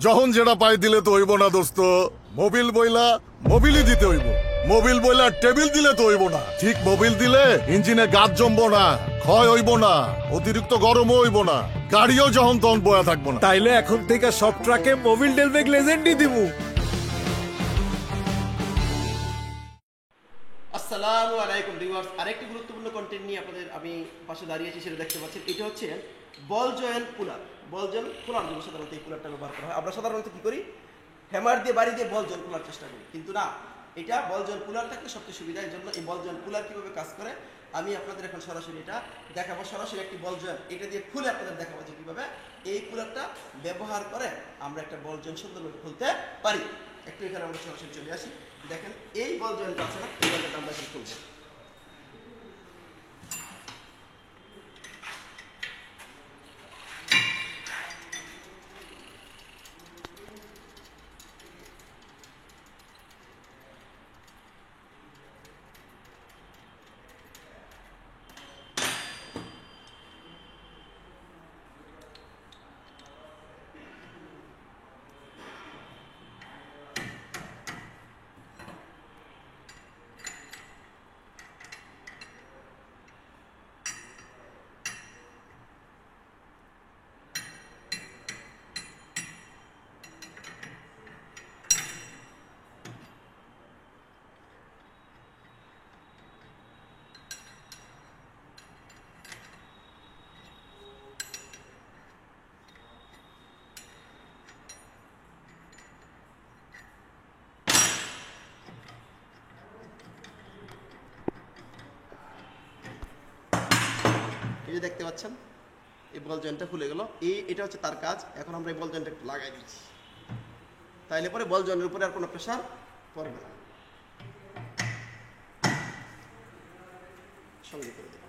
যখন যেটা পাই দিলে তো হইব না দোস্ত। মোবিল বইলা মোবিলই দিতে হইব। মোবিল বইলা টেবিল দিলে তো হইব না। ঠিক মোবিল দিলে ইঞ্জিনে গাছ জমবো না, ক্ষয় হইব না, অতিরিক্ত গরমও হইব না, গাড়িও যখন তখন বয়া থাকবো না। তাইলে এখন থেকে সব ট্রাকে মোবিল ডেলবেগ লেজেন্ডই দিমু। আসসালামু আলাইকুম ভিউয়ার্স, আরেকটি গুরুত্বপূর্ণ কন্টেন্ট নিয়ে আপনাদের আমি পাশে দাঁড়িয়েছি, সেটা দেখতে পাচ্ছেন। এটা হচ্ছে বল জয়েন্ট কুলার। বল জয়েন্ট কুলার জন্য সাধারণত এই কুলারটা ব্যবহার করা হয়। আমরা সাধারণত কি করি, হ্যামার দিয়ে বাড়ি দিয়ে বল জয়েন্ট কুলার চেষ্টা করি, কিন্তু না, এটা বল জয়েন্ট কুলার থাকলে সবচেয়ে সুবিধা। এর জন্য এই বল জয়েন্ট কুলার কীভাবে কাজ করে আমি আপনাদের এখন সরাসরি এটা দেখাবো। সরাসরি একটি বল জয়েন্ট এটা দিয়ে খুলে আপনাদের দেখাবো যে কীভাবে এই কুলারটা ব্যবহার করে আমরা একটা বল জয়েন্ট সুন্দরভাবে খুলতে পারি। একটু এখানে আমরা সরাসরি চলে আসি। দেখেন এই বল জয়েন্টটা আছে না, এই বলটা আমরা কি খুলবো। এই যে দেখতে পাচ্ছেন এই বল জয়েন্টটা খুলে গেল। এটা হচ্ছে তার কাজ। এখন আমরা এই বল জয়েন্টটা একটু লাগাই দিচ্ছি, তাইলে পরে বল জয়েন্টের উপরে আর কোনো প্রেশার পড়বে না। সঙ্গে করে দেব।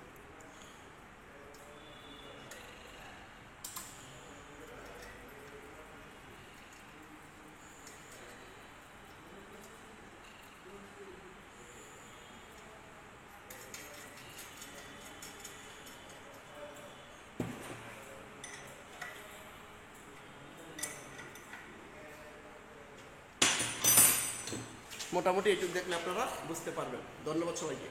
মোটামুটি এটুকু দেখলে আপনারা বুঝতে পারবেন। ধন্যবাদ সবাইকে।